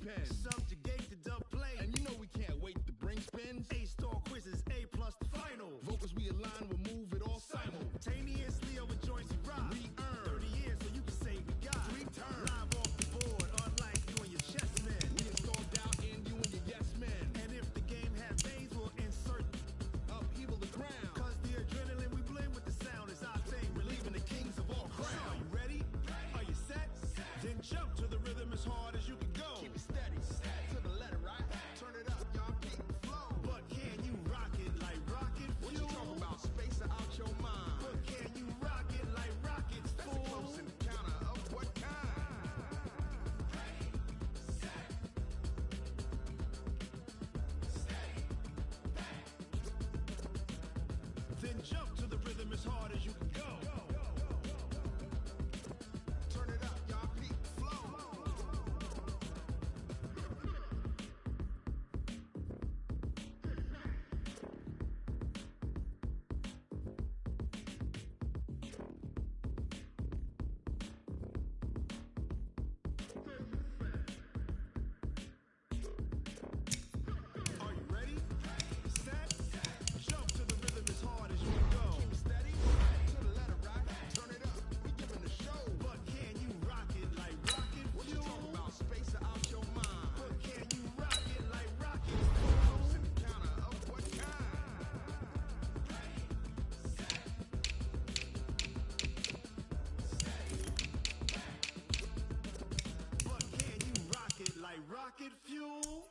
pen. Subjugate the dub play. And you know we can't wait to bring spins. A-star quizzes, A+ the final. Vocals we align, we'll move it all simultaneously over joints we rock. We earn 30 years so you can say we got 3 turns. Live off the board, unlike you and your chess men. We installed out in you and your yes men. And if the game had veins, we'll insert upheaval the crown. Cause the adrenaline we blend with the sound is our thing, relieving the kings of all crowns. So are you ready? Are you set? Then jump to the rhythm as hard as you can go. Keep it steady, to the letter, right? Turn it up, y'all, keep the flow. But can you rock it like rocket fuel? What you talking about? Space out your mind. But can you rock it like rockets, fool? That's a close encounter of what kind? Then jump to the rhythm as hard as you can go. Turn it up, y'all, peak flow. Are you ready? Set? Jump to the rhythm as hard as you can go. Keep it steady, to the letter, right? Turn it up, we giving the show. But can you rock it like rocket fuel? What you talking about? Space out your mind. But can you rock it like rockets, fool? Close encounter of what kind? But can you rock it like rocket fuel?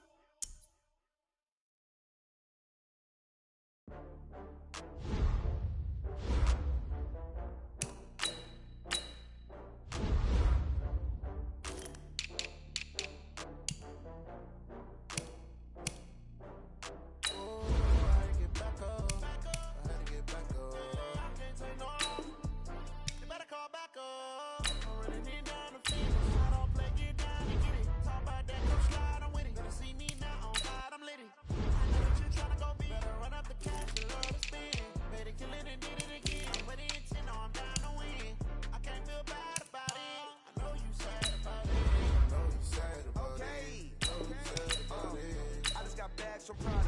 I just got bags from Prada,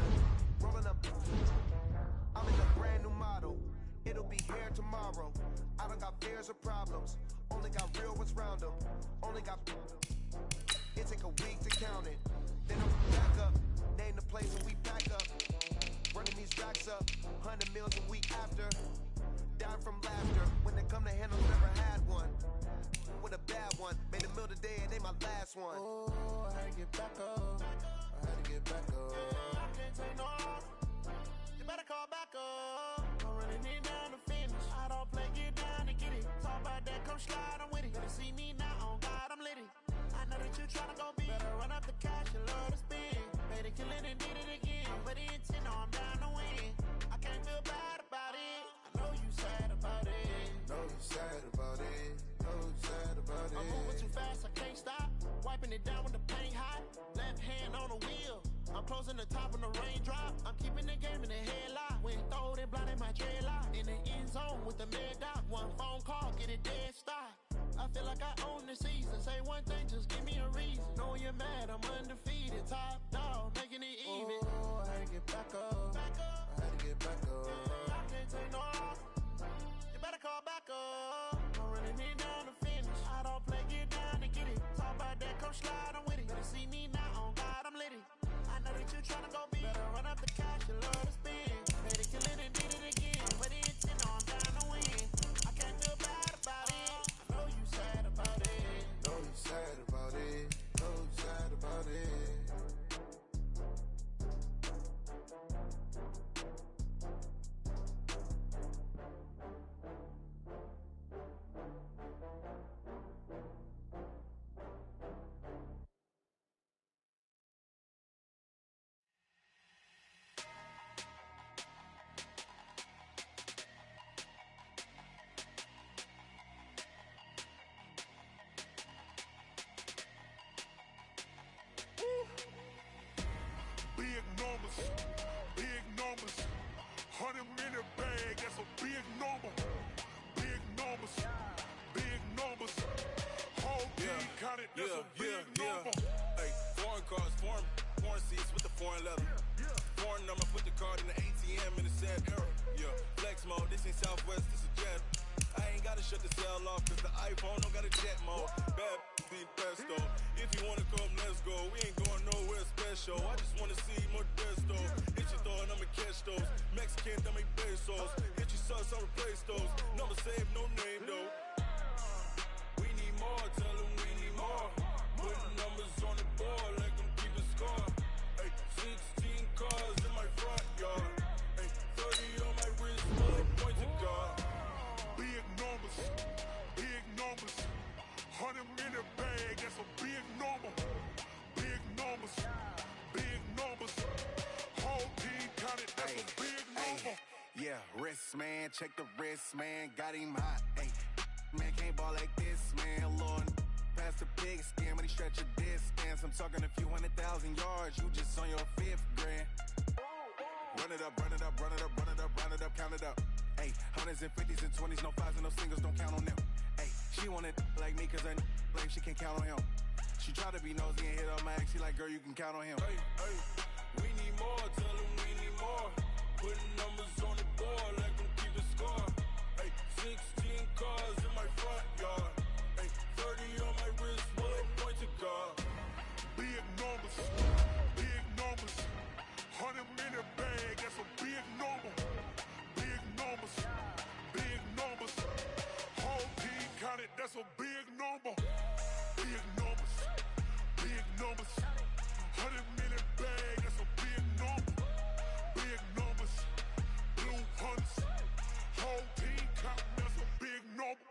rolling up. I'm in a brand new model. It'll be here tomorrow. I don't got fears or problems. Only got real ones round them. Only got. It take a week to count it. Then I'm back up. Name the place and we back up. Running these racks up. 100 meals a week after. Dying from laughter. When they come to handle, never had one. With a bad one. Made a meal today and they my last one. Oh, I had to get back up. I had to get back up. I can't take no. You better call back up. I'm running it down to finish. I don't play, get down to get it. Talk about that, come slide, I'm with it. Better see me now, on God, I'm litty. I know that you tryna go big. Better run up the cash, you love to spin. Better kill it and did it again. I'm with the intent, no, I'm down to win. I can't feel bad about it. I know you sad about it. Know you sad about it. Know you sad about it. I'm moving too fast, I can't stop. Wiping it down when the paint hot. Left hand on the wheel. I'm closing the top when the raindrop. I'm keeping the game in the headlock. When throwed and blinded my dreadlock. In the end zone with the mad dot. One phone call, get it dead stop. I feel like I own the season. Say one thing, just give me a reason. Know you're mad, I'm undefeated. Top dog, making it even. Oh, I had to get back up. I had to get back up. I can't take no. You better call back up. I'm running it down to finish. I don't play, get down to get it. Talk about that, come slide, I'm with it. Better see me now, on God, I'm litty. I know that you tryna go big. Better run up the cash, you love to spin. Better kill it and did it again. With the intent, no, I'm down to win. I can't feel bad about it. I know you sad about it. Know you sad about it. Know you sad about it. Big numbers, 100 minute bag, that's a big number. Big numbers, whole team counted, that's a big number. Hey, Foreign cars, foreign seats with the foreign leather. Foreign number, put the card in the ATM in the sad era. Yeah, flex mode, this ain't Southwest, this is Jet. I ain't gotta shut the cell off, cause the iPhone don't got a jet mode. Bad be pesto. If you wanna come, let's go. We ain't going nowhere special. I just wanna see more desto. Hit your throw and I'ma catch those. Mexican, dummy pesos. Hit your sauce, I'll replace those. Number save, no name though. We need more, tell them we need more. Putting numbers on the board, like I'm keeping score. Ay, 16 cars in my front yard. Ay, 30 on my wrist, full of points of God. Big numbers, big numbers. 100 minute bag, that's a big number. Big numbers, big numbers. Whole team counted, that's a big number. Yeah, wrist man, check the wrist man, got him hot. Ay, man can't ball like this, man. Lord, past the pig skin when he stretch a distance. I'm talking a few 100,000 yards, you just on your 5th grand. Run it up, run it up, run it up, run it up, run it up, count it up. Ay, hundreds and 50s and 20s, no 5s and no singles, don't count on them. Ay, she wanted like me cause her like she can't count on him. She tried to be nosy and hit up my ex, she like, girl, you can count on him. Hey, hey, we need more, tell them we need more. Putting numbers on the board like I'm keeping score. Hey, 16 cars in my front yard. Hey, 30 on my wrist, full of points of God. Big numbers, big numbers. 100 minute bag, that's a big number. Big numbers, big numbers. Whole team counted, that's a big number. Big numbers, big numbers. 100 minute bag, that's a big number. Big numbers, blue hunts. Whole team counting, that's a big number.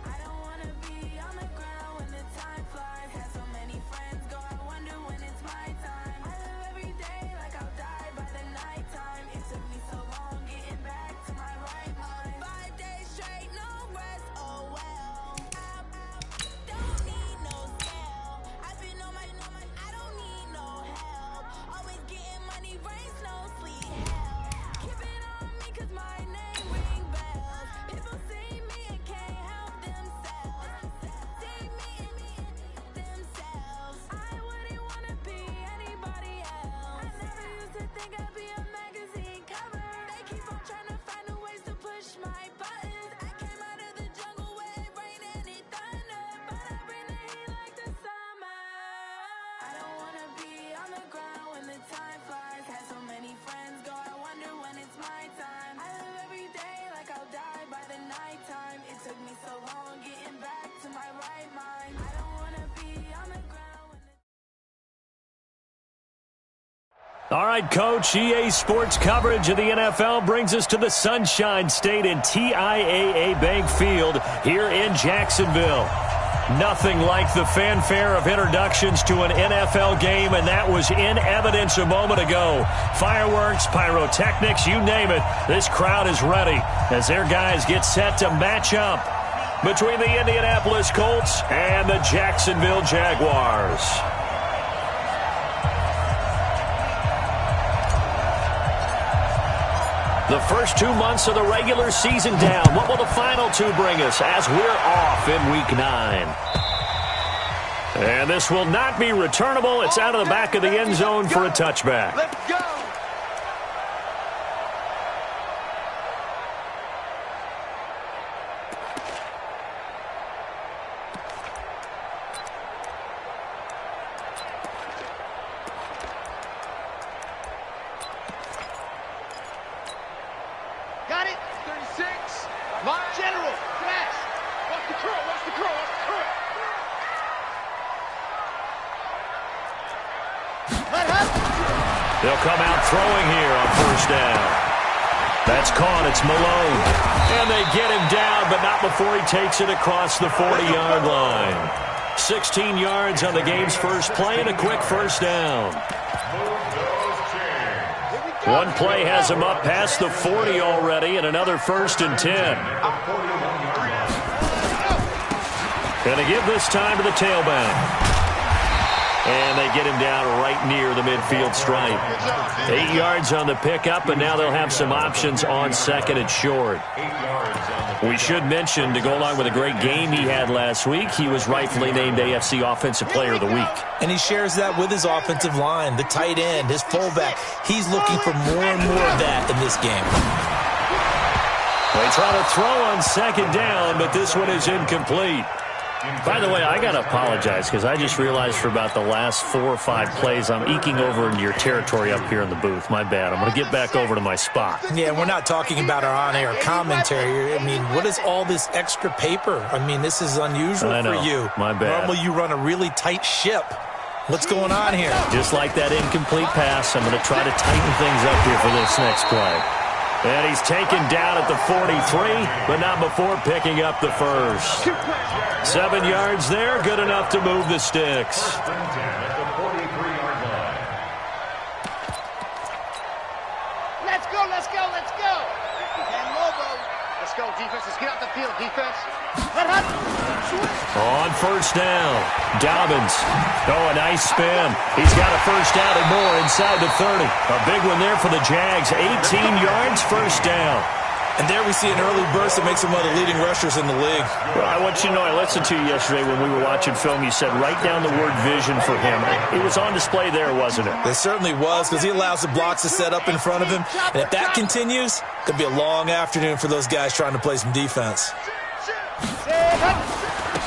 I don't wanna be on the ground when the time flies. Had so many friends go, I wonder when it's my time. I live every day like I'll die by the nighttime. It took me so long getting back to my right mind. 5 days straight, no rest, oh well. I don't need no scale. I've been on my, I don't need no help. Always getting money, rain, snow, sleet, hell. Keep it on me cause my name ring bells. People see me and can't help themselves. See me and themselves. I wouldn't wanna be anybody else. I never used to think I'd be a magazine cover. They keep on trying to find new ways to push my buttons. I came out of the jungle where it rained and it thundered, but I bring the heat like the summer. I don't wanna be on the ground when the time flies. Had so many friends go, I wonder when it's my time. I live every day like I'll die by the nighttime. It took me so long getting back to my right mind. I don't wanna be on the ground when the All right, Coach, EA Sports coverage of the NFL brings us to the Sunshine State in TIAA Bank Field here in Jacksonville. Nothing like the fanfare of introductions to an NFL game, and that was in evidence a moment ago. Fireworks, pyrotechnics, you name it. This crowd is ready as their guys get set to match up between the Indianapolis Colts and the Jacksonville Jaguars. The first 2 months of the regular season down. What will the final 2 bring us as we're off in Week 9? And this will not be returnable. It's out of the back of the end zone for a touchback. Let's go! Got it. 36. Lock general. Smash. Watch the curl. Watch the curl. Watch the curl. Let him. They'll come out throwing here on first down. That's caught. It's Malone. And they get him down, but not before he takes it across the 40-yard line. 16 yards on the game's first play and a quick first down. Here we go. One play has him up past the 40 already, and another 1st and 10. Going to give this time to the tailback. And they get him down right near the midfield stripe. 8 yards on the pickup, and now they'll have some options on 2nd and short. We should mention, to go along with a great game he had last week, he was rightfully named AFC Offensive Player of the Week. And he shares that with his offensive line, the tight end, his fullback. He's looking for more and more of that in this game. They try to throw on 2nd down, but this one is incomplete. By the way, I got to apologize because I just realized for about the last 4 or 5 plays I'm eking over into your territory up here in the booth. My bad. I'm going to get back over to my spot. Yeah, we're not talking about our on-air commentary. I mean, what is all this extra paper? I mean, this is unusual for you. My bad. Normally you run a really tight ship. What's going on here? Just like that incomplete pass, I'm going to try to tighten things up here for this next play. And he's taken down at the 43, but not before picking up the first. 7 yards there, good enough to move the sticks. Let's go, let's go, let's go. And Lobo. Let's go, defense. Let's get out the field, defense. On 1st down, Dobbins. Oh, a nice spin. He's got a 1st down and more inside the 30. A big one there for the Jags. 18 yards, 1st down. And there we see an early burst that makes him one of the leading rushers in the league. Well, I want you to know, I listened to you yesterday when we were watching film. You said write down the word vision for him. It was on display there, wasn't it? It certainly was, because he allows the blocks to set up in front of him. And if that continues, it could be a long afternoon for those guys trying to play some defense.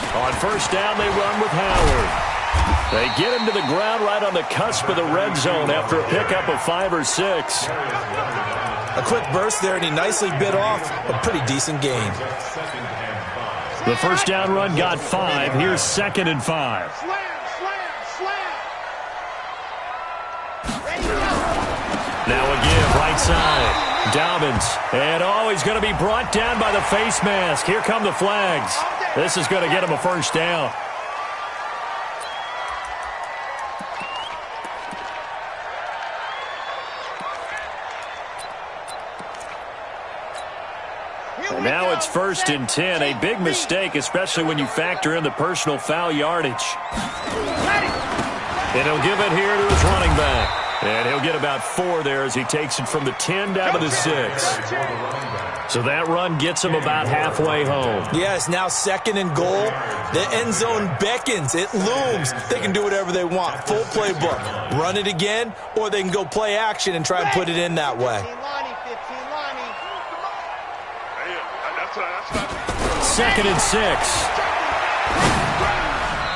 On 1st down, they run with Howard. They get him to the ground right on the cusp of the red zone after a pickup of 5 or 6. A quick burst there, and he nicely bit off a pretty decent gain. The 1st down run got 5. Here's 2nd and 5. Now a give, right side. Dobbins. And, he's going to be brought down by the face mask. Here come the flags. This is going to get him a 1st down. And now it's 1st and 10. A big mistake, especially when you factor in the personal foul yardage. And he'll give it here to his running back. And he'll get about 4 there as he takes it from the 10 down to the 6. So that run gets him about halfway home. Yes, now 2nd and goal. The end zone beckons. It looms. They can do whatever they want. Full playbook. Run it again, or they can go play action and try and put it in that way. 2nd and 6.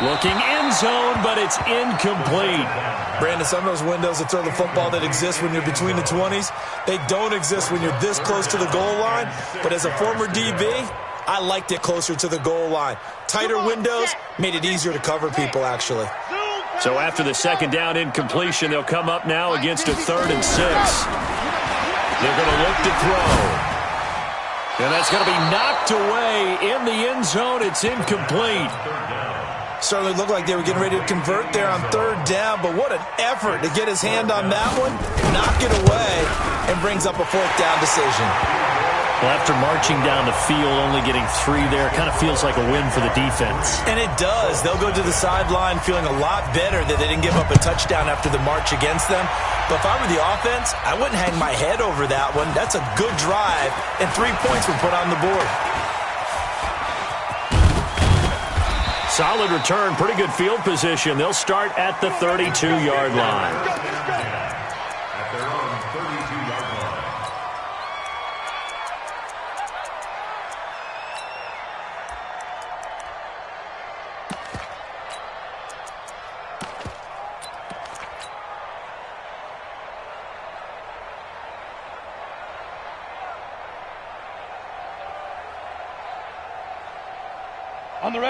Looking end zone, but it's incomplete. Brandon, some of those windows that throw the football that exist when you're between the 20s, they don't exist when you're this close to the goal line. But as a former DB, I liked it closer to the goal line. Tighter windows made it easier to cover people, actually. So after the 2nd down incompletion, they'll come up now against a 3rd and 6. They're going to look to throw. And that's going to be knocked away in the end zone. It's incomplete. Certainly looked like they were getting ready to convert there on 3rd down, but what an effort to get his hand on that one, knock it away, and brings up a 4th down decision. Well, after marching down the field, only getting 3 there, kind of feels like a win for the defense. And it does. They'll go to the sideline feeling a lot better that they didn't give up a touchdown after the march against them. But if I were the offense, I wouldn't hang my head over that one. That's a good drive, and 3 points were put on the board. Solid return, pretty good field position. They'll start at the 32-yard line. At their own 32-yard line.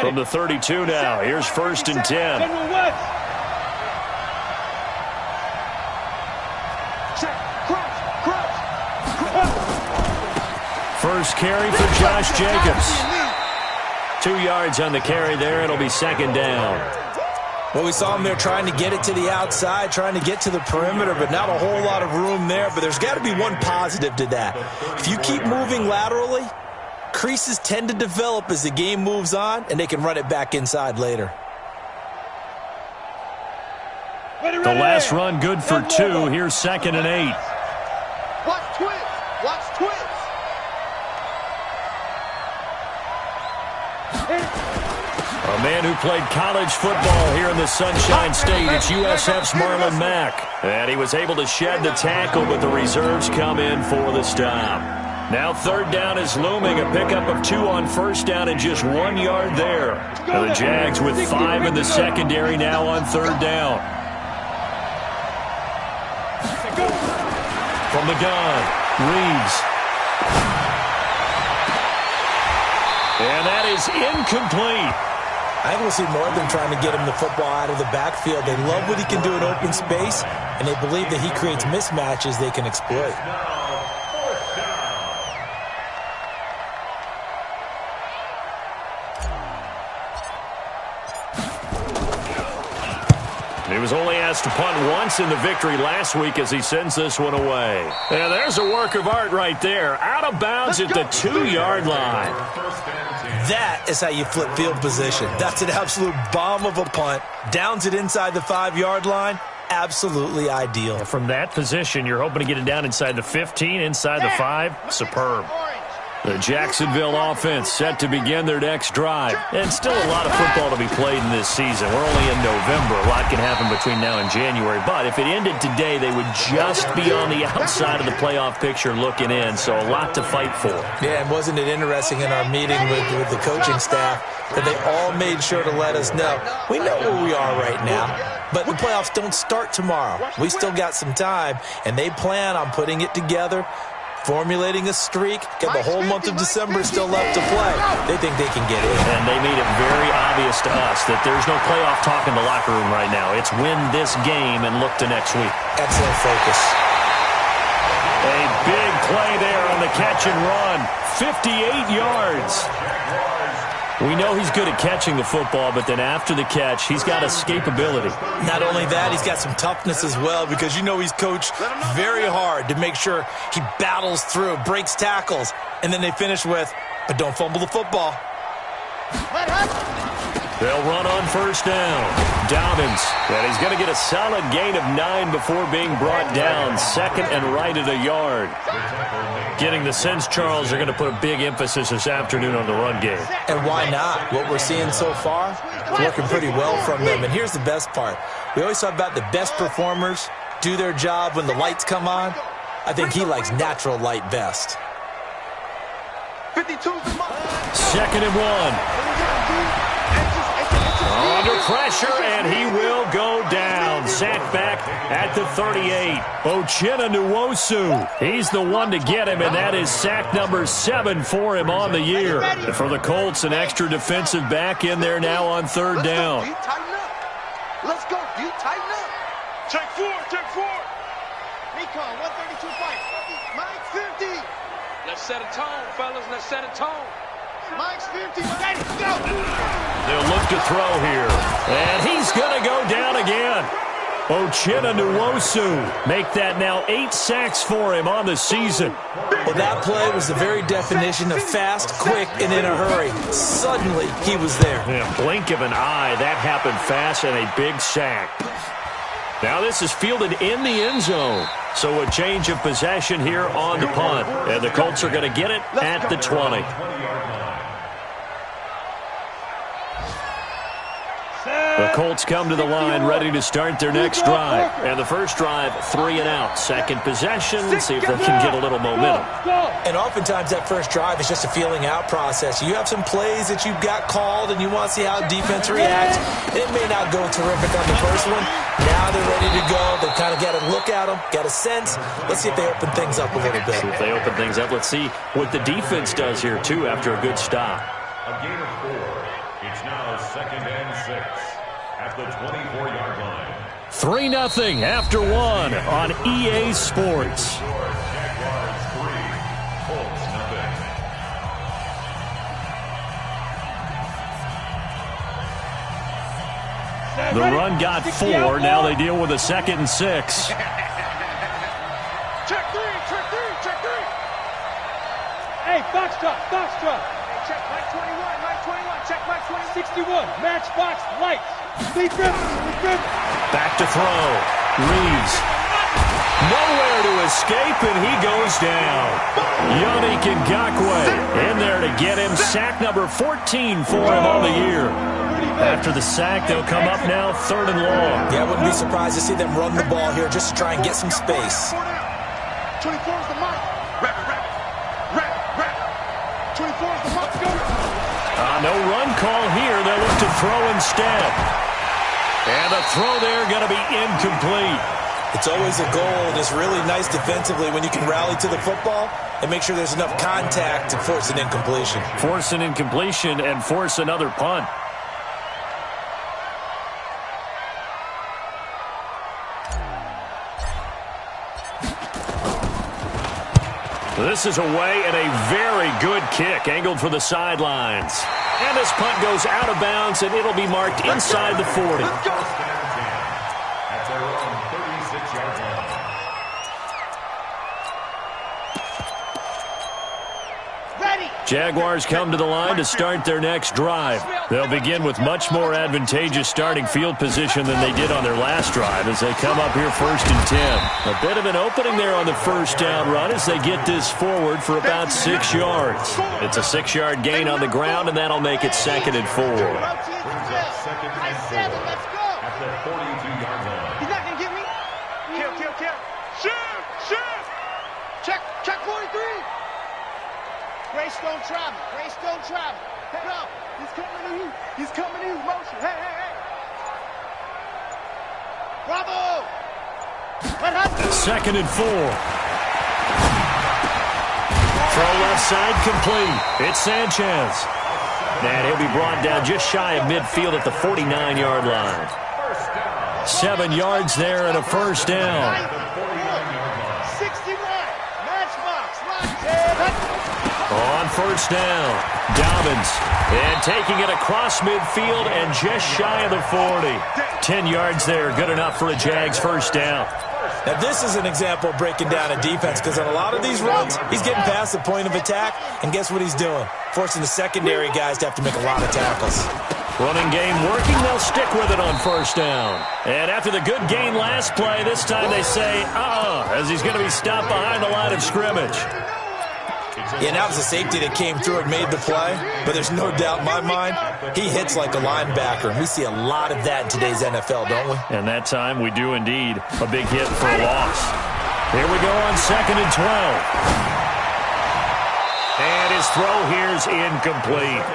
From the 32 now, here's 1st and 10. First carry for Josh Jacobs. 2 yards on the carry there. It'll be 2nd down. Well, we saw him there trying to get it to the outside, trying to get to the perimeter, but not a whole lot of room there. But there's got to be one positive to that. If you keep moving laterally, creases tend to develop as the game moves on, and they can run it back inside later. The last run good for 2. Here's 2nd and 8. Watch twins. Watch twins. A man who played college football here in the Sunshine State. It's USF's Marlon Mack. And he was able to shed the tackle, but the reserves come in for the stop. Now 3rd down is looming. A pickup of 2 on 1st down and just 1 yard there. And the Jags with 5 in the secondary now on 3rd down. From the gun, Reeves. And that is incomplete. I think we'll see more of them trying to get him the football out of the backfield. They love what he can do in open space, and they believe that he creates mismatches they can exploit. He was only asked to punt once in the victory last week as he sends this one away. And there's a work of art right there. Out of bounds at the 2-yard line. That is how you flip field position. That's an absolute bomb of a punt. Downs it inside the 5-yard line. Absolutely ideal. From that position, you're hoping to get it down inside the 15, inside the 5. Superb. The Jacksonville offense set to begin their next drive. And still a lot of football to be played in this season. We're only in November. A lot can happen between now and January. But if it ended today, they would just be on the outside of the playoff picture looking in. So a lot to fight for. Yeah, and wasn't it interesting in our meeting with the coaching staff that they all made sure to let us know, we know where we are right now, but the playoffs don't start tomorrow. We still got some time, and they plan on putting it together, formulating a streak. Got the whole month of December still left to play. They think they can get in. And they made it very obvious to us that there's no playoff talk in the locker room right now. It's win this game and look to next week. Excellent focus. A big play there on the catch and run. 58 yards. We know he's good at catching the football, but then after the catch, he's got escapability. Not only that, he's got some toughness as well, because you know he's coached very hard to make sure he battles through, breaks tackles, and then they finish with, but don't fumble the football. They'll run on 1st down. Dobbins, and he's going to get a solid gain of 9 before being brought down. 2nd and right at a yard. Getting the sense, Charles, they're going to put a big emphasis this afternoon on the run game. And why not? What we're seeing so far is working pretty well from them. And here's the best part. We always talk about the best performers do their job when the lights come on. I think he likes natural light best. 2nd and 1. Under pressure, and he will go down. Sacked back at the 38. Uchenna Nwosu. He's the one to get him, and that is sack number 7 for him on the year. And for the Colts, an extra defensive back in there now on 3rd down. Let's go. You tighten up. Check 4, check 4. Recon, 132 fight. Mike 50. Let's set a tone, fellas. Let's set a tone. Mike's 50. Let's go. They'll look to throw here. And he's going to go down again. Uchenna Nwosu. Make that now 8 sacks for him on the season. Well, that play was the very definition of fast, quick, and in a hurry. Suddenly, he was there. Yeah, blink of an eye. That happened fast and a big sack. Now this is fielded in the end zone. So a change of possession here on the punt. And the Colts are going to get it at the 20. The Colts come to the line ready to start their next drive. And the first drive, 3 and out. Second possession, see if they can get a little momentum. And oftentimes that first drive is just a feeling out process. You have some plays that you've got called and you want to see how defense reacts. It may not go terrific on the first one. Now they're ready to go. They've kind of got to look at them, got a sense. Let's see if they open things up a little bit. See if they open things up. Let's see what the defense does here, too, after a good stop. A gain of 4. It's now 2nd and 6. At the 24-yard line. 3-0 after 1 on EA Sports. Jaguars 3, Colts 0. The run got 4. Now they deal with a 2nd and 6. Check 3, check 3, check 3. Hey, box drop, box drop. Hey, check Mike 21, Mike 21, check Mike 21. 61, match box, lights. Defense. Back to throw. Reeves. Nowhere to escape, and he goes down. Yannick Ngakoue in there to get him. Sack number 14 for him on the year. After the sack, they'll come up now 3rd and long. Yeah, I wouldn't be surprised to see them run the ball here just to try and get some space. 24 is the mark. Rap. 24 is the mark. Go. No run call here. They'll look to throw instead. And the throw there going to be incomplete. It's always a goal, and it's really nice defensively when you can rally to the football and make sure there's enough contact to force an incompletion. Force an incompletion and force another punt. This is away and a very good kick, angled for the sidelines. And this punt goes out of bounds, and it'll be marked inside the 40. At their own 36-yard line. Ready. Jaguars come to the line to start their next drive. They'll begin with much more advantageous starting field position than they did on their last drive as they come up here 1st and 10. A bit of an opening there on the first down run as they get this forward for about 6 yards. It's a 6-yard gain on the ground, and that'll make it 2nd and 4. Brings up 2nd and 4 at the 42-yard line. He's not going to get me. Kill. Shoot. Check 43. Greystone travel. Go. He's coming to you. Motion. Hey. Bravo. What happened? 2nd and 4. Throw left side complete. It's Sanchez. And he'll be brought down just shy of midfield at the 49-yard line. 7 yards there and a first down. 61. Matchbox. Locked. On first down, Dobbins. And taking it across midfield and just shy of the 40. 10 yards there, good enough for a Jags first down. Now, this is an example of breaking down a defense because on a lot of these runs, he's getting past the point of attack, and guess what he's doing? Forcing the secondary guys to have to make a lot of tackles. Running game working, they'll stick with it on first down. And after the good gain last play, this time they say, as he's going to be stopped behind the line of scrimmage. Yeah, that was a safety that came through and made the play, but there's no doubt in my mind, he hits like a linebacker, and we see a lot of that in today's NFL, don't we? And that time we do indeed. A big hit for a loss. Here we go on 2nd and 12. And his throw here's incomplete.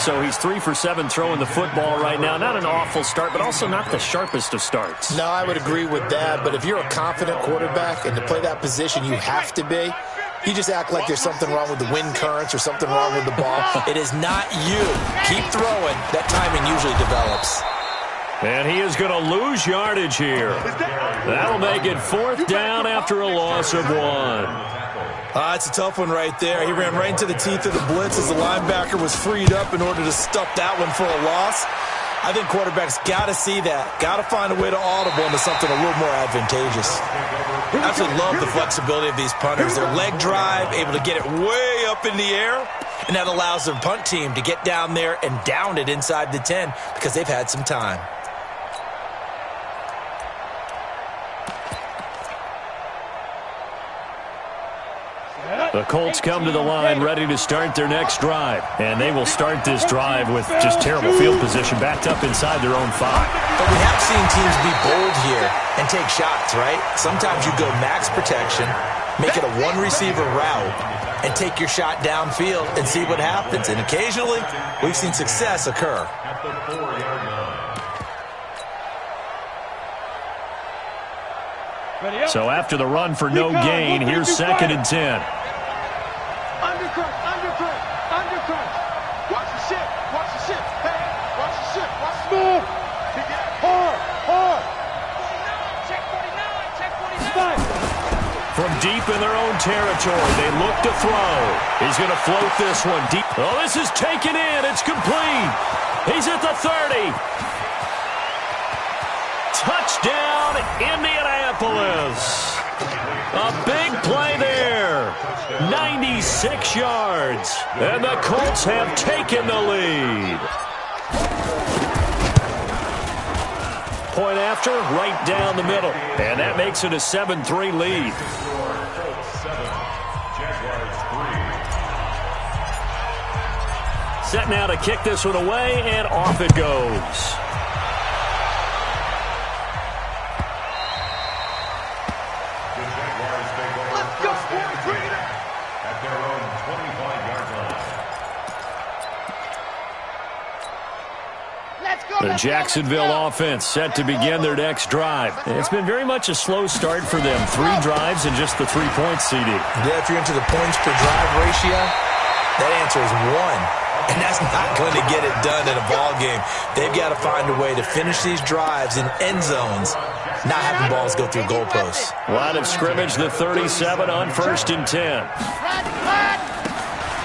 So he's 3 for 7 throwing the football right now. Not an awful start, but also not the sharpest of starts. No, I would agree with that, but if you're a confident quarterback and to play that position, you have to be. You just act like there's something wrong with the wind currents or something wrong with the ball. It is not you. Keep throwing. That timing usually develops. And he is going to lose yardage here. That'll make it 4th down after a loss of 1. It's a tough one right there. He ran right into the teeth of the blitz as the linebacker was freed up in order to stuff that one for a loss. I think quarterbacks got to see that. Got to find a way to audible into something a little more advantageous. I absolutely love the flexibility of these punters. Their leg drive, able to get it way up in the air, and that allows their punt team to get down there and down it inside the 10 because they've had some time. The Colts come to the line ready to start their next drive. And they will start this drive with just terrible field position backed up inside their own 5. But we have seen teams be bold here and take shots, right? Sometimes you go max protection, make it a one-receiver route, and take your shot downfield and see what happens. And occasionally, we've seen success occur. At the 4-yard line. So after the run for no gain, here's 2nd and 10. Undercut. Watch the ship. Hey, watch the ship. Move. Hard. Check 49. From deep in their own territory, they look to throw. He's going to float this one deep. Oh, this is taken in. It's complete. He's at the 30. Touchdown, Indianapolis. A big play there. 96 yards. And the Colts have taken the lead. Point after, right down the middle. And that makes it a 7-3 lead. Set now to kick this one away, and off it goes. The Jacksonville offense set to begin their next drive. It's been very much a slow start for them. 3 drives and just the 3-point CD. Yeah, if you're into the points per drive ratio, that answer is 1. And that's not going to get it done in a ball game. They've got to find a way to finish these drives in end zones, not having balls go through goalposts. Line of scrimmage, the 37 on 1st and 10.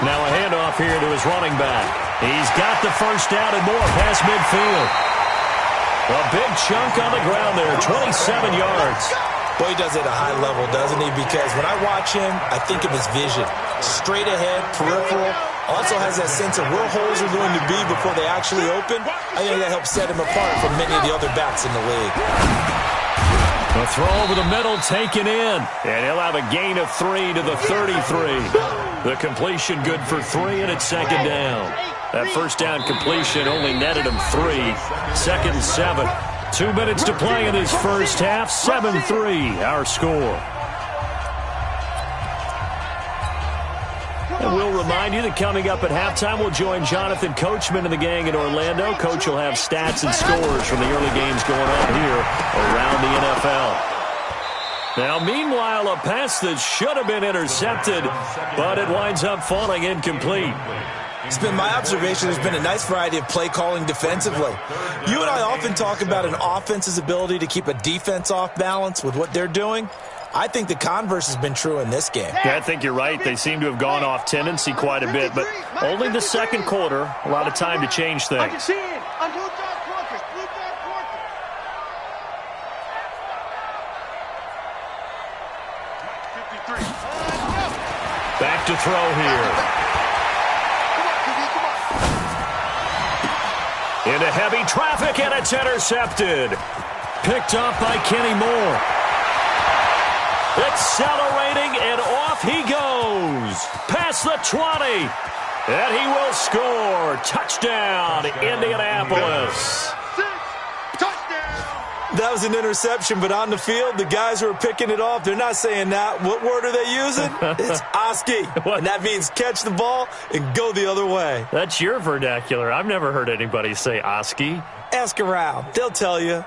Now a handoff here to his running back. He's got the first down and more past midfield. A big chunk on the ground there, 27 yards. Boy, he does it at a high level, doesn't he? Because when I watch him, I think of his vision. Straight ahead, peripheral. Also has that sense of where holes are going to be before they actually open. I think that helps set him apart from many of the other backs in the league. A throw over the middle taken in. And he'll have a gain of 3 to the 33. The completion good for 3, and it's 2nd down. That first down completion only netted him 3. 2nd and 7. 2 minutes to play in this first half. 7-3, our score. And we'll remind you that coming up at halftime, we'll join Jonathan Coachman and the gang in Orlando. Coach will have stats and scores from the early games going on here around the NFL. Now, meanwhile, a pass that should have been intercepted, but it winds up falling incomplete. It's been my observation there's been a nice variety of play calling defensively. You and I often talk about an offense's ability to keep a defense off balance with what they're doing. I think the converse has been true in this game. Yeah, I think you're right. They seem to have gone off tendency quite a bit, but only the second quarter, a lot of time to change things. I can see it. I'm Blue Dog Porkers. Blue Dog Porkers. Back to throw here. Into heavy traffic, and it's intercepted. Picked off by Kenny Moore. Accelerating, and off he goes. Past the 20. And he will score. Touchdown, Indianapolis. That was an interception, but on the field, the guys who are picking it off, they're not saying that. What word are they using? It's Oski. And that means catch the ball and go the other way. That's your vernacular. I've never heard anybody say Oski. Ask around. They'll tell you.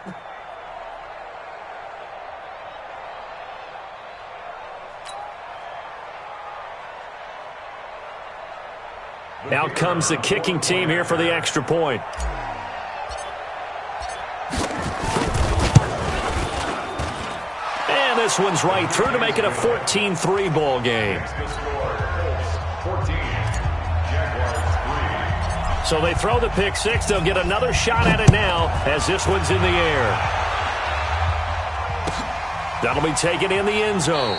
Out comes the kicking team here for the extra point. And this one's right through to make it a 14-3 ball game. So they throw the pick six. They'll get another shot at it now as this one's in the air. That'll be taken in the end zone.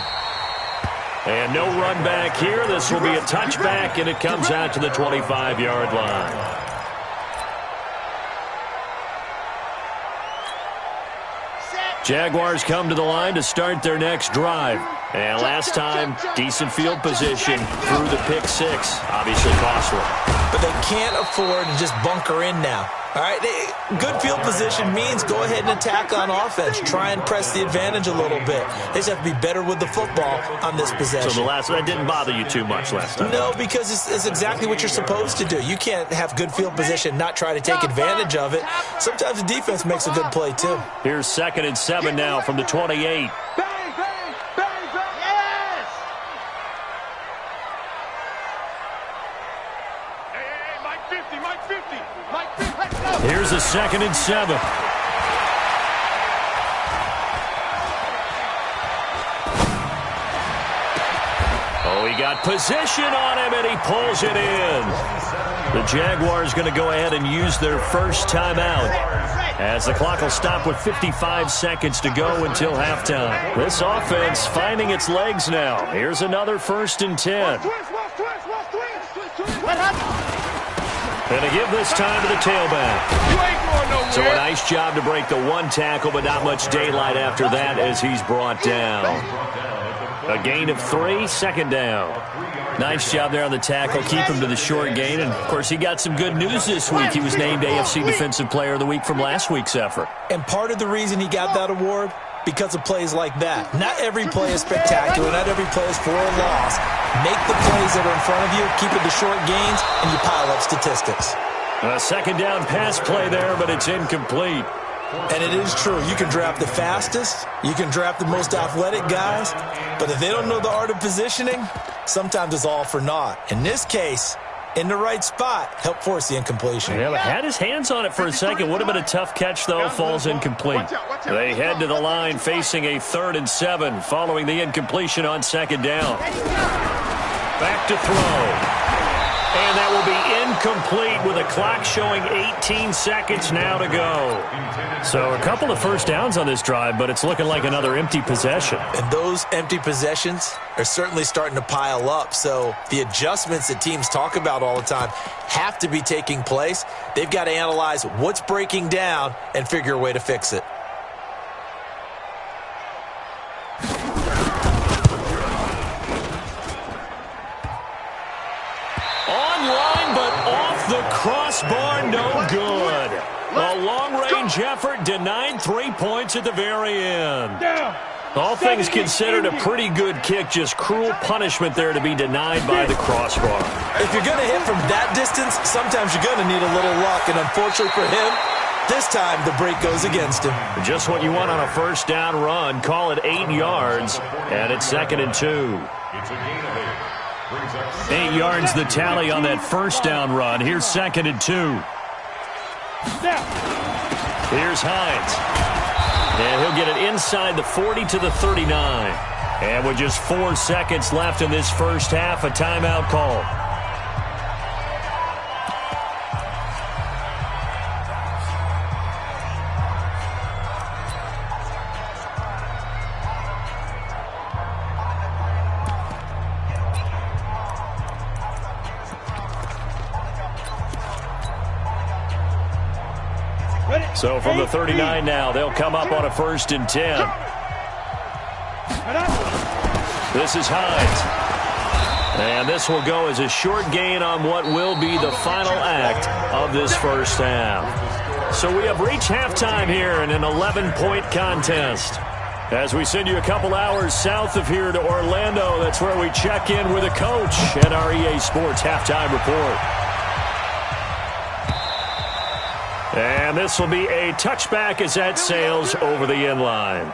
And no run back here. This will be a touchback, and it comes out to the 25-yard line. Jaguars come to the line to start their next drive. And last time, decent field position through the pick six. Obviously costly. But they can't afford to just bunker in now. All right, good field position means go ahead and attack on offense. Try and press the advantage a little bit. They just have to be better with the football on this possession. So that didn't bother you too much last time? No, because it's exactly what you're supposed to do. You can't have good field position, not try to take advantage of it. Sometimes the defense makes a good play, too. Here's 2nd and 7 now from the 28. Here's a 2nd and 7. Oh, he got position on him, and he pulls it in. The Jaguars going to go ahead and use their first timeout. as the clock will stop with 55 seconds to go until halftime. This offense finding its legs now. Here's another 1st and 10. Going to give this time to the tailback. You ain't going nowhere. So a nice job to break the 1 tackle, but not much daylight after that as he's brought down. A gain of 3, 2nd down. Nice job there on the tackle. Keep him to the short gain. And, of course, he got some good news this week. He was named AFC Defensive Player of the Week from last week's effort. And part of the reason he got that award, because of plays like that. Not every play is spectacular. Not every play is for a loss. Make the plays that are in front of you, keep it to short gains, and you pile up statistics. A 2nd down pass play there, but it's incomplete. And it is true. You can draft the fastest. You can draft the most athletic guys. But if they don't know the art of positioning, sometimes it's all for naught. In this case, in the right spot, helped force the incompletion. Yeah, but had his hands on it for a second. Would have been a tough catch, though. Falls incomplete. They head to the line facing a 3rd and 7 following the incompletion on 2nd down. Back to throw. And that will be incomplete with a clock showing 18 seconds now to go. So a couple of 1st downs on this drive, but it's looking like another empty possession. And those empty possessions are certainly starting to pile up. So the adjustments that teams talk about all the time have to be taking place. They've got to analyze what's breaking down and figure a way to fix it. The crossbar, no good. A long-range effort denied 3 points at the very end. All things considered, a pretty good kick. Just cruel punishment there to be denied by the crossbar. If you're going to hit from that distance, sometimes you're going to need a little luck. And unfortunately for him, this time the break goes against him. Just what you want on a 1st down run. Call it 8 yards, and it's 2nd and 2. It's a gain of 8. 8 yards the tally on that 1st down run. Here's 2nd and 2. Here's Hines. And he'll get it inside the 40 to the 39. And with just 4 seconds left in this 1st half, a timeout call. So from the 39 now, they'll come up on a 1st and 10. This is Hines. And this will go as a short gain on what will be the final act of this 1st half. So we have reached halftime here in an 11-point contest. As we send you a couple hours south of here to Orlando, that's where we check in with a coach at our EA Sports Halftime Report. And this will be a touchback as that sails over the end line.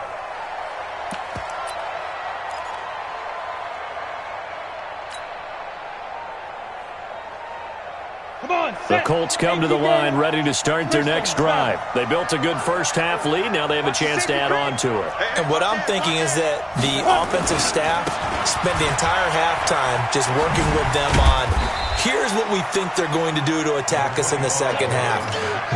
The Colts come to the line ready to start their next drive. They built a good 1st half lead. Now they have a chance to add on to it. And what I'm thinking is that the offensive staff spent the entire halftime just working with them on here's what we think they're going to do to attack us in the 2nd half.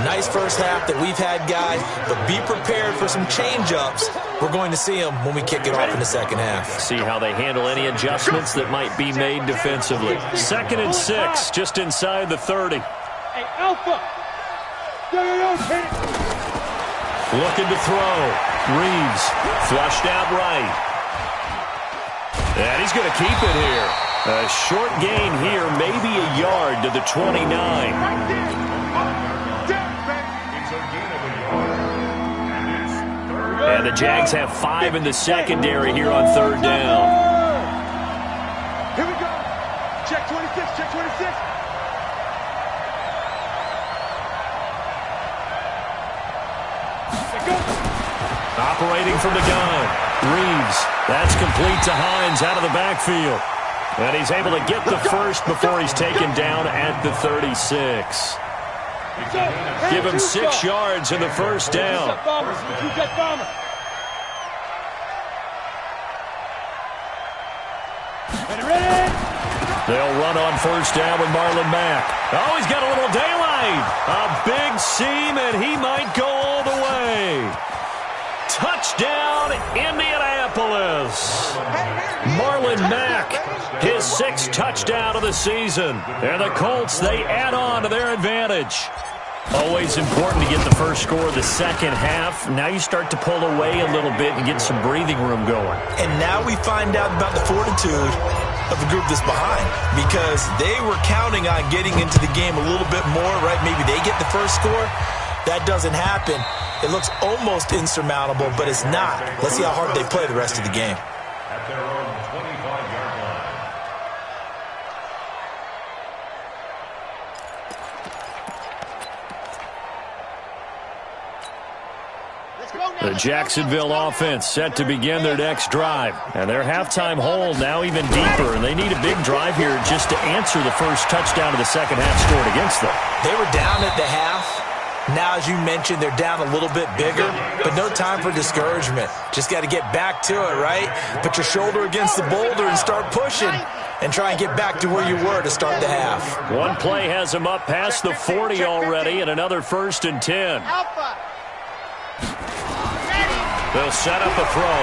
Nice 1st half that we've had, guys, but be prepared for some change-ups. We're going to see them when we kick it off in the 2nd half. See how they handle any adjustments that might be made defensively. 2nd and 6, just inside the 30. Hey, Alpha! Looking to throw. Reeves flushed out right. And he's going to keep it here. A short gain here, maybe a yard to the 29. And the Jags have 5 in the secondary here on 3rd down. Here we go. Check 26, check 26. Operating from the gun. Reeves. That's complete to Hines out of the backfield. And he's able to get the 1st before he's taken down at the 36. Give him 6 yards in the 1st down. They'll run on 1st down with Marlon Mack. Oh, he's got a little daylight. A big seam, and he might go the way. Touchdown, Indianapolis. Marlon Mack, his 6th touchdown of the season. And the Colts, they add on to their advantage. Always important to get the first score of the second half. Now you start to pull away a little bit and get some breathing room going. And now we find out about the fortitude of the group that's behind, because they were counting on getting into the game a little bit more, right? Maybe they get the first score. That doesn't happen. It looks almost insurmountable, but it's not. Let's see how hard they play the rest of the game. At their own 25-yard line. The Jacksonville offense set to begin their next drive. And their halftime hole now even deeper. And they need a big drive here just to answer the first touchdown of the second half scored against them. They were down at the half. Now, as you mentioned, they're down a little bit bigger, but no time for discouragement. Just got to get back to it, right? Put your shoulder against the boulder and start pushing and try and get back to where you were to start the half. One play has them up past the 40 already, and another 1st and 10. They'll set up a throw.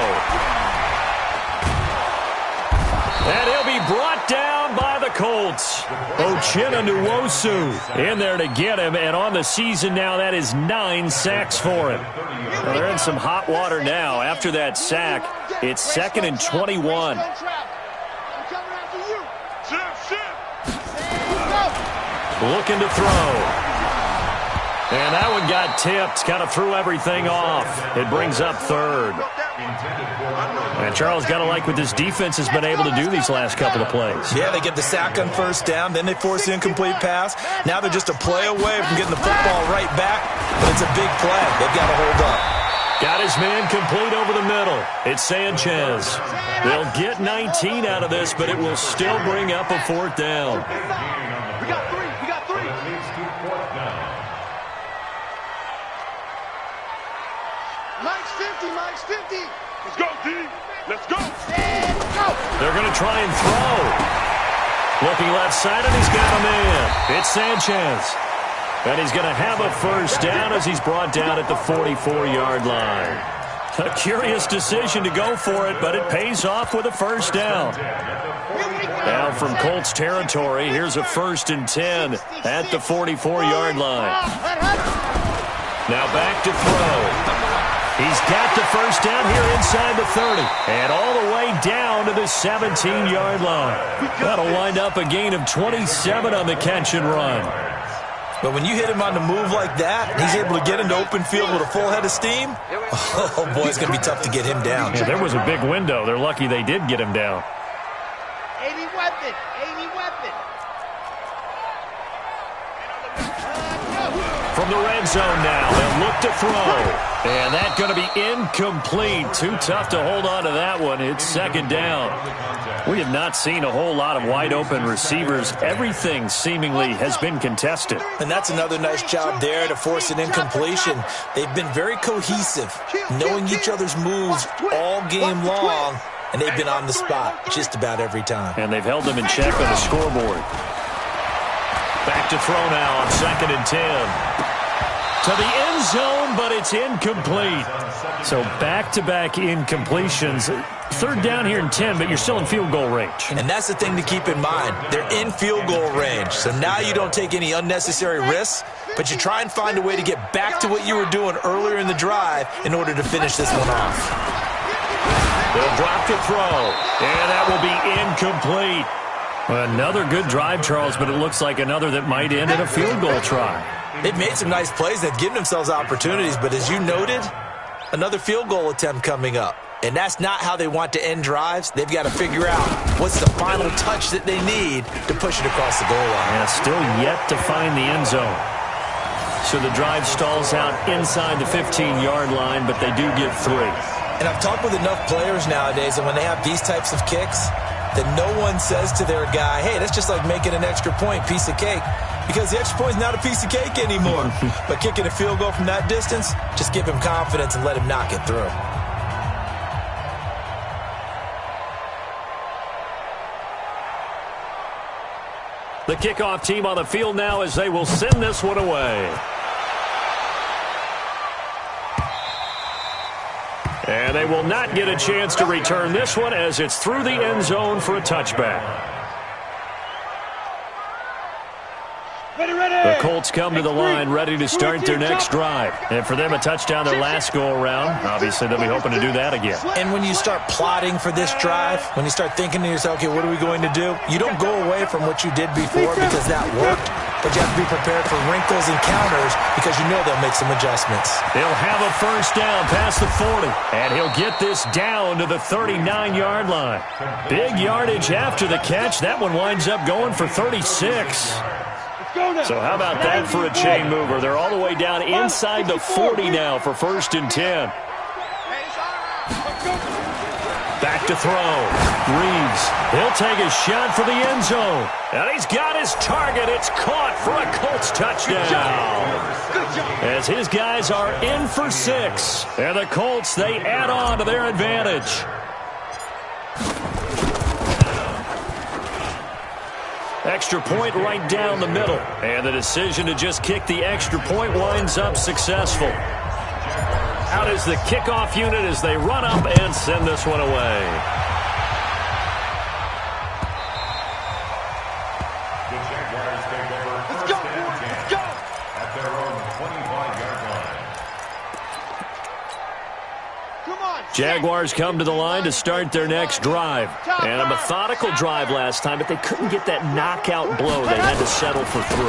And he'll be brought down by the Colts. Uchenna Nwosu in there to get him, and on the season now, that is 9 sacks for him. Well, they're in some hot water now. After that sack, it's 2nd and 21. Looking to throw. And that one got tipped, kind of threw everything off. It brings up 3rd. And Charles, got to like what this defense has been able to do these last couple of plays. Yeah, they get the sack on 1st down, then they force the incomplete pass. Now they're just a play away from getting the football right back, but it's a big play. They've got to hold up. Got his man complete over the middle. It's Sanchez. They'll get 19 out of this, but it will still bring up a 4th down. We got 3. We got 3. Mike's 50. Mike's 50. Let's go, D. Let's go. They're going to try and throw. Looking left side, and he's got a man. It's Sanchez. And he's going to have a 1st down as he's brought down at the 44-yard line. A curious decision to go for it, but it pays off with a 1st down. Now from Colts territory, here's a 1st and 10 at the 44-yard line. Now back to throw. He's got the 1st down here inside the 30. And all the way down to the 17-yard line. That'll wind up a gain of 27 on the catch and run. But when you hit him on the move like that, and he's able to get into open field with a full head of steam, oh, boy, it's going to be tough to get him down. Yeah, there was a big window. They're lucky they did get him down. 80 weapon. 80 weapon. From the red zone now, they'll look to throw. And that's going to be incomplete. Too tough to hold on to that one. It's 2nd down. We have not seen a whole lot of wide-open receivers. Everything seemingly has been contested. And that's another nice job there to force an incompletion. They've been very cohesive, knowing each other's moves all game long, and they've been on the spot just about every time. And they've held them in check on the scoreboard. Back to throw now on 2nd and 10. To the end zone, but it's incomplete. So back-to-back incompletions. 3rd down here and 10, but you're still in field goal range. And that's the thing to keep in mind. They're in field goal range. So now you don't take any unnecessary risks, but you try and find a way to get back to what you were doing earlier in the drive in order to finish this one off. They'll drop to throw, and that will be incomplete. Another good drive, Charles, but it looks like another that might end in a field goal try. They've made some nice plays. They've given themselves opportunities, but as you noted, another field goal attempt coming up. And that's not how they want to end drives. They've got to figure out what's the final touch that they need to push it across the goal line. Yeah, still yet to find the end zone. So the drive stalls out inside the 15-yard line, but they do get 3. And I've talked with enough players nowadays, and when they have these types of kicks, that no one says to their guy, hey, that's just like making an extra point, piece of cake. Because the extra point is not a piece of cake anymore. But kicking a field goal from that distance, just give him confidence and let him knock it through. The kickoff team on the field now as they will send this one away. And they will not get a chance to return this one as it's through the end zone for a touchback. The Colts come to the line ready to start their next drive. And for them, a touchdown their last go-around. Obviously, they'll be hoping to do that again. And when you start plotting for this drive, when you start thinking to yourself, okay, what are we going to do? You don't go away from what you did before because that worked. But you have to be prepared for wrinkles and counters because you know they'll make some adjustments. He'll have a first down past the 40. And he'll get this down to the 39-yard line. Big yardage after the catch. That one winds up going for 36. So how about that for a chain mover? They're all the way down inside the 40 now for 1st and 10. Back to throw. Reeves. He'll take a shot for the end zone. And he's got his target. It's caught for a Colts touchdown. As his guys are in for 6. And the Colts, they add on to their advantage. Extra point right down the middle. And the decision to just kick the extra point winds up successful. Out is the kickoff unit as they run up and send this one away. The Jaguars take over. Let's go, boys. Let's go. At their own 25-yard line. Jaguars come to the line to start their next drive. And a methodical drive last time, but they couldn't get that knockout blow. They had to settle for 3.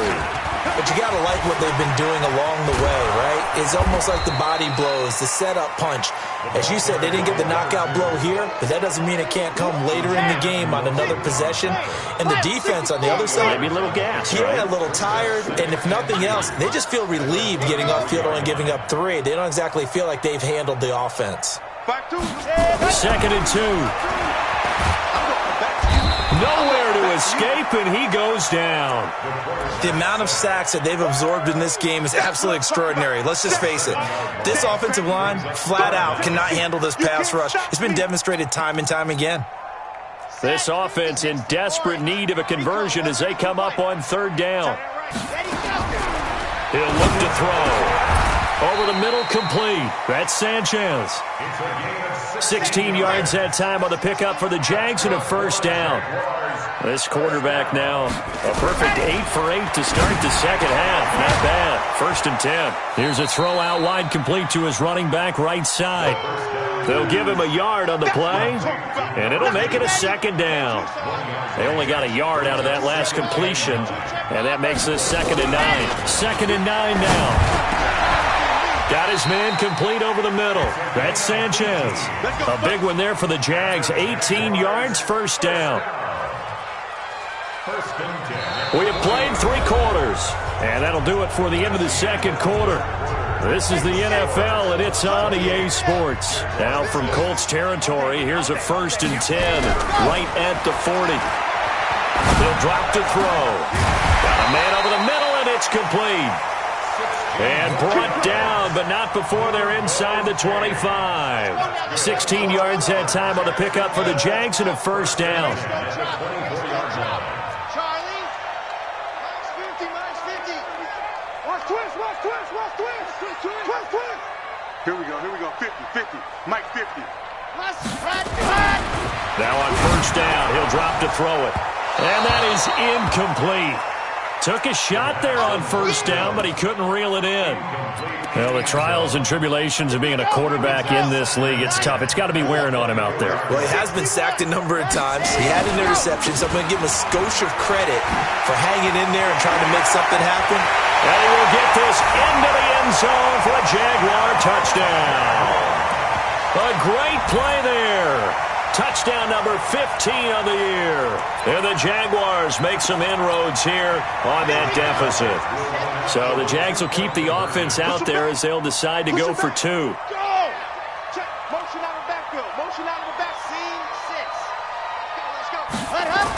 But you got to like what they've been doing along the way, right? It's almost like the body blows, the setup punch. As you said, they didn't get the knockout blow here, but that doesn't mean it can't come later in the game on another possession. And the defense on the other side, maybe a little gas, right? Yeah, a little tired. And if nothing else, they just feel relieved getting off field and giving up 3. They don't exactly feel like they've handled the offense. 2nd and 2. Nowhere to escape, and he goes down. The amount of sacks that they've absorbed in this game is absolutely extraordinary. Let's just face it. This offensive line, flat out, cannot handle this pass rush. It's been demonstrated time and time again. This offense in desperate need of a conversion as they come up on 3rd down. He'll look to throw. Over the middle, complete. That's Sanchez. 16 yards that time on the pickup for the Jags and a 1st down. This quarterback now, a perfect 8 for 8 to start the second half. Not bad. 1st and 10. Here's a throw out wide, complete to his running back right side. They'll give him a yard on the play, and it'll make it a 2nd down. They only got a yard out of that last completion, and that makes this 2nd and 9. 2nd and 9 now. Got his man complete over the middle. That's Sanchez. A big one there for the Jags. 18 yards, 1st down. We have played 3 quarters, and that'll do it for the end of the 2nd quarter. This is the NFL, and it's on EA Sports. Now from Colts territory, here's a 1st and 10 right at the 40. They'll drop to throw. Got a man over the middle, and it's complete. And brought down, but not before they're inside the 25. 16 yards that time on the pickup for the Jags and a 1st down. Charlie, minus 50. Watch twist. Here we go. 50. Mike 50. Now on 1st down, he'll drop to throw it. And that is incomplete. Took a shot there on 1st down, but he couldn't reel it in. Well, the trials and tribulations of being a quarterback in this league, it's tough. It's got to be wearing on him out there. Well, he has been sacked a number of times. He had an interception, so I'm going to give him a skosh of credit for hanging in there and trying to make something happen. And he will get this into the end zone for a Jaguar touchdown. A great play there. Touchdown number 15 on the year. And the Jaguars make some inroads here on that deficit. So the Jags will keep the offense out there as they'll decide to go for 2. Go! Check. Motion out of the backfield. Motion out of the back. Scene 6. Let's go. Let up.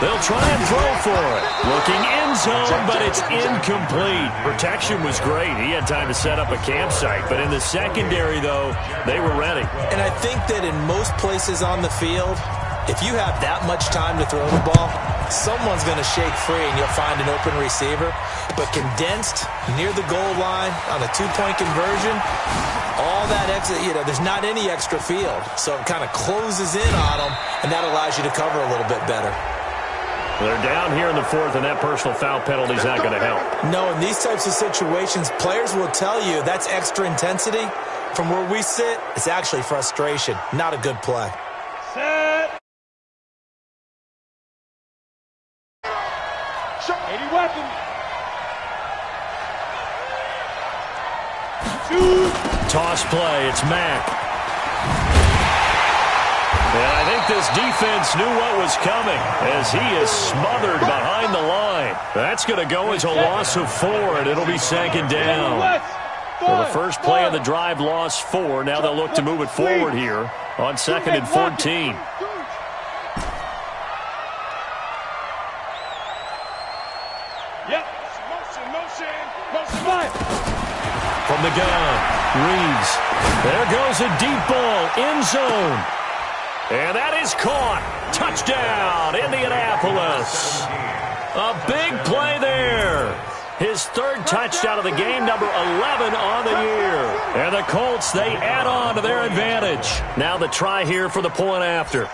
They'll try and throw for it. Looking end zone, but it's incomplete. Protection was great. He had time to set up a campsite. But in the secondary, though, they were ready. And I think that in most places on the field, If you have that much time to throw the ball, someone's going to shake free and you'll find an open receiver. But condensed near the goal line on a two-point conversion, all that extra, there's not any extra field. So it kind of closes in on them, and that allows you to cover a little bit better. They're down here in the fourth, and that personal foul penalty is not going to help. No, in these types of situations, players will tell you that's extra intensity. From where we sit, it's actually frustration, not a good play. Set. 80 weapon. 2. Toss play. It's Mack. And I think this defense knew what was coming as he is smothered behind the line. That's going to go as a loss of 4, and it'll be second down. So the first play of the drive lost 4. Now they'll look to move it forward here on 2nd and 14. Yep. Motion. From the gun, Reeves. There goes a deep ball, end zone. And that is caught. Touchdown, Indianapolis. A big play there. His 3rd touchdown of the game, number 11 on the year. And the Colts, they add on to their advantage. Now the try here for the point after.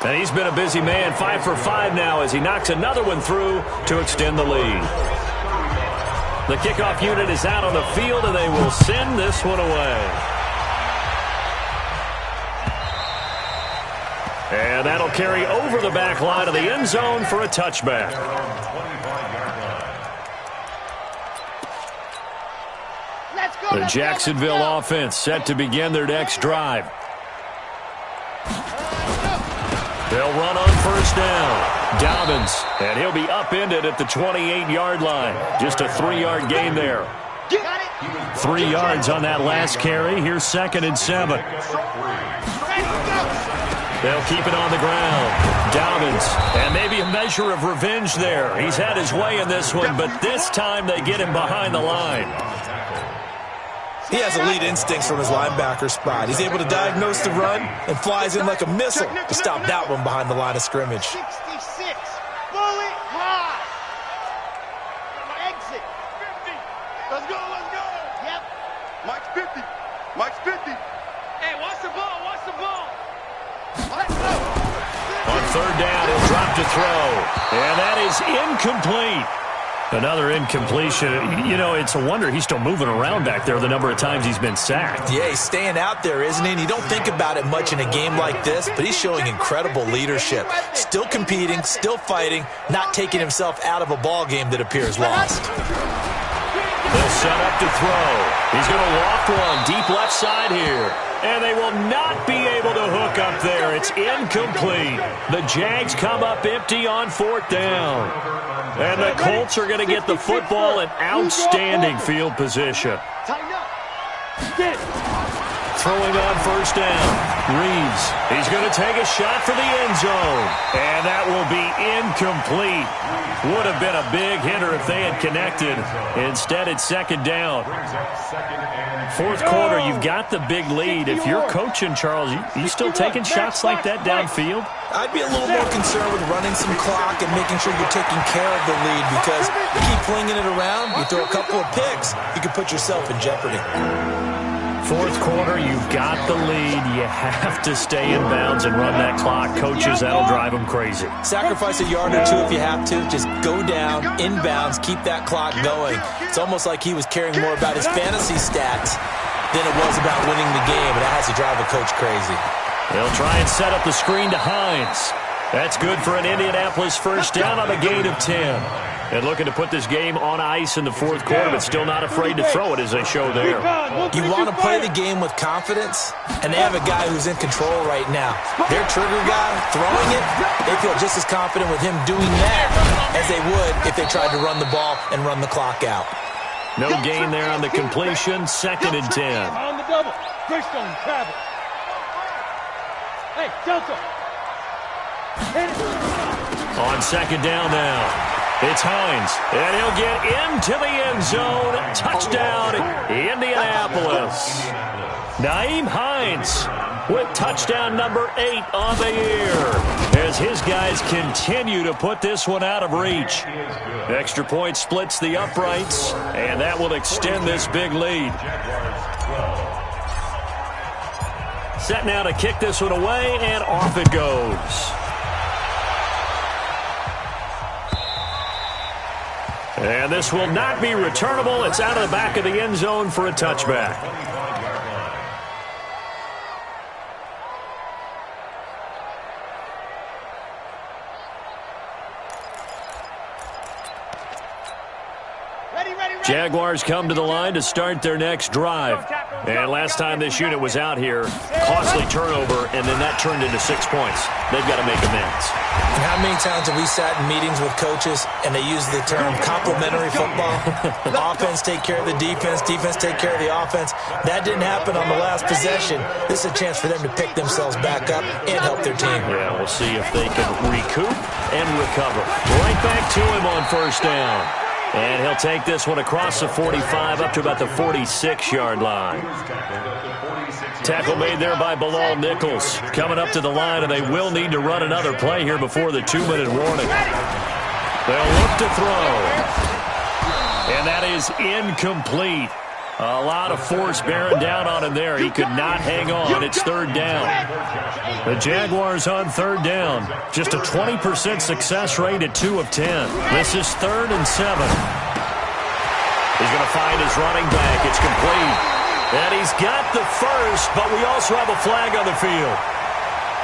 And he's been a busy man, 5 for 5 now as he knocks another one through to extend the lead. The kickoff unit is out on the field, and they will send this one away. And that'll carry over the back line of the end zone for a touchback. The Jacksonville offense set to begin their next drive. They'll run on first down. Dobbins, and he'll be upended at the 28-yard line. Just a 3-yard gain there. 3 yards on that last carry. Here's 2nd and 7. They'll keep it on the ground. Dobbins, and maybe a measure of revenge there. He's had his way in this one, but this time they get him behind the line. He has elite instincts from his linebacker spot. He's able to diagnose the run and flies in like a missile to stop that one behind the line of scrimmage. 66. Bullet high. Exit. 50. Let's go. Yep. Mike's 50. Mike's 50. Hey, watch the ball. Let's go. On 3rd down, he'll drop to throw. And that is incomplete. Another incompletion. It's a wonder he's still moving around back there the number of times he's been sacked. Yeah, he's staying out there, isn't he? And you don't think about it much in a game like this, but he's showing incredible leadership. Still competing, still fighting, not taking himself out of a ball game that appears lost. They'll set up to throw. He's going to walk one deep left side here. And they will not be able to hook up there. It's incomplete. The Jags come up empty on 4th down. And the Colts are going to get the football in outstanding field position. Throwing on first down. Reeves. He's going to take a shot for the end zone. And that will be incomplete. Would have been a big hitter if they had connected. Instead, it's 2nd down. 4th quarter, you've got the big lead. If you're coaching, Charles, you still taking shots like that downfield? I'd be a little more concerned with running some clock and making sure you're taking care of the lead, because you keep flinging it around, you throw a couple of picks, you could put yourself in jeopardy. 4th quarter, you've got the lead. You have to stay in bounds and run that clock. Coaches, that'll drive them crazy. Sacrifice a yard or 2 if you have to. Just go down, inbounds, keep that clock going. It's almost like he was caring more about his fantasy stats than it was about winning the game, and that has to drive a coach crazy. They'll try and set up the screen to Hines. That's good for an Indianapolis first down on a gain of 10. And looking to put this game on ice in the 4th quarter, but still not afraid to throw it as they show there. You want to play the game with confidence, and they have a guy who's in control right now. Their trigger guy throwing it, they feel just as confident with him doing that as they would if they tried to run the ball and run the clock out. No gain there on the completion, 2nd and 10. On the double. Greystone, travel. Hey, Delta. On 2nd down now. It's Hines, and he'll get into the end zone. Touchdown, Indianapolis. Nyheim Hines with touchdown number 8 on the year, as his guys continue to put this one out of reach. Extra point splits the uprights, and that will extend this big lead. Set now to kick this one away, and off it goes. And this will not be returnable. It's out of the back of the end zone for a touchback. Jaguars come to the line to start their next drive. And last time this unit was out here, costly turnover, and then that turned into 6 points. They've got to make amends. And how many times have we sat in meetings with coaches and they use the term complementary football? Offense take care of the defense, defense take care of the offense. That didn't happen on the last possession. This is a chance for them to pick themselves back up and help their team. Yeah, we'll see if they can recoup and recover. Right back to him on first down. And he'll take this one across the 45 up to about the 46-yard line. Tackle made there by Bilal Nichols. Coming up to the line, and they will need to run another play here before the 2-minute warning. They'll look to throw. And that is incomplete. A lot of force bearing down on him there. He could not hang on. It's third down. The Jaguars on third down. Just a 20% success rate at 2 of 10. This is 3rd and 7. He's going to find his running back. It's complete. And he's got the first, but we also have a flag on the field.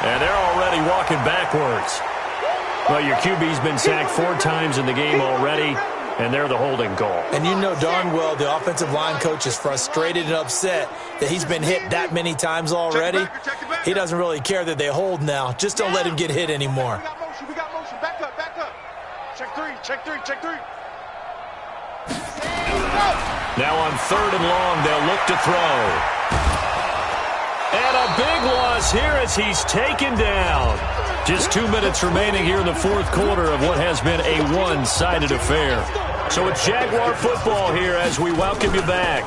And they're already walking backwards. Well, your QB's been sacked 4 times in the game already. And they're the holding goal. And you know darn well the offensive line coach is frustrated and upset that he's been hit that many times already. He doesn't really care that they hold now. Just don't let him get hit anymore. We got motion. Back up. Check three. Now on 3rd and long, they'll look to throw. And a big loss here as he's taken down. Just 2 minutes remaining here in the 4th quarter of what has been a one-sided affair. So it's Jaguar football here as we welcome you back.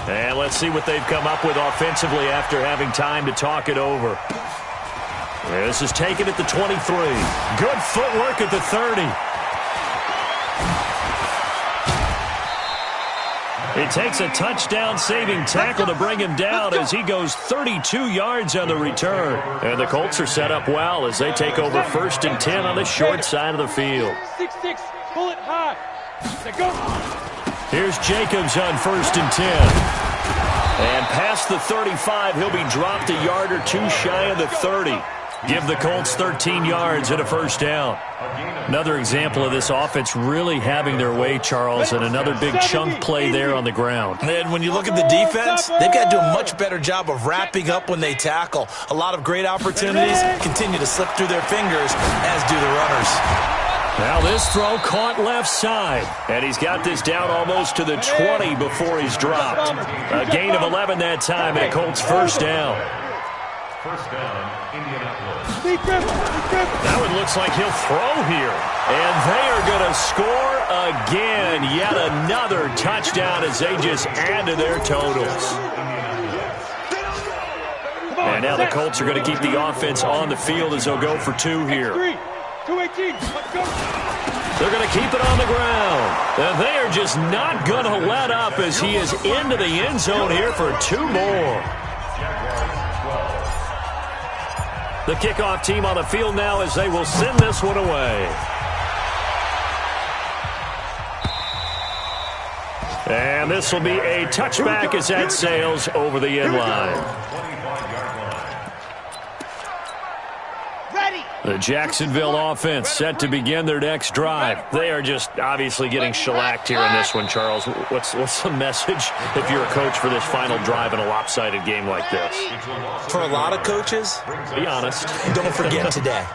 And let's see what they've come up with offensively after having time to talk it over. This is taken at the 23. Good footwork at the 30. It takes a touchdown-saving tackle to bring him down as he goes 32 yards on the return. And the Colts are set up well as they take over 1st and 10 on the short side of the field. 6-6, pull it high. Go. Here's Jacobs on 1st and 10. And past the 35, he'll be dropped a yard or 2 shy of the 30. Give the Colts 13 yards and a first down. Another example of this offense really having their way, Charles, and another big chunk play there on the ground. And when you look at the defense, they've got to do a much better job of wrapping up when they tackle. A lot of great opportunities continue to slip through their fingers, as do the runners. Now this throw caught left side, and he's got this down almost to the 20 before he's dropped. A gain of 11 that time, and a Colts first down. First down, Indianapolis. Now it looks like he'll throw here. And they are going to score again. Yet another touchdown as they just add to their totals. And now the Colts are going to keep the offense on the field as they'll go for 2 here. 218, let's go. They're going to keep it on the ground. And they are just not going to let up as he is into the end zone here for 2 more. The kickoff team on the field now as they will send this one away. And this will be a touchback as that sails over the end line. The Jacksonville offense set to begin their next drive. They are just obviously getting shellacked here in this one, Charles. What's the message if you're a coach for this final drive in a lopsided game like this? For a lot of coaches, be honest. Don't forget today.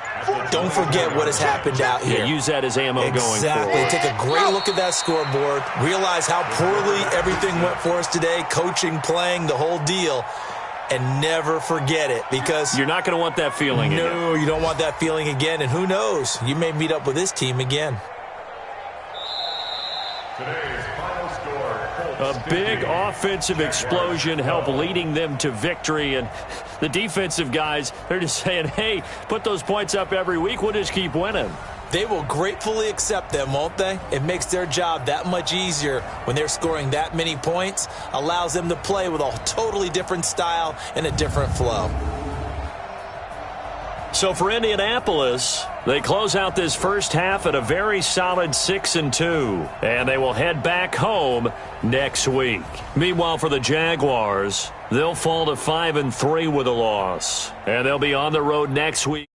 Don't forget what has happened out here. Yeah, use that as ammo going forward. Exactly. Take a great look at that scoreboard. Realize how poorly everything went for us today. Coaching, playing, the whole deal. And never forget it, because you're not going to want that feeling again. No, you don't want that feeling again. And who knows? You may meet up with this team again. Today's final score, A big offensive explosion helped leading them to victory. And the defensive guys, they're just saying, hey, put those points up every week. We'll just keep winning. They will gratefully accept them, won't they? It makes their job that much easier when they're scoring that many points. Allows them to play with a totally different style and a different flow. So for Indianapolis, they close out this first half at a very solid 6-2, and they will head back home next week. Meanwhile, for the Jaguars, they'll fall to 5-3 with a loss, and they'll be on the road next week.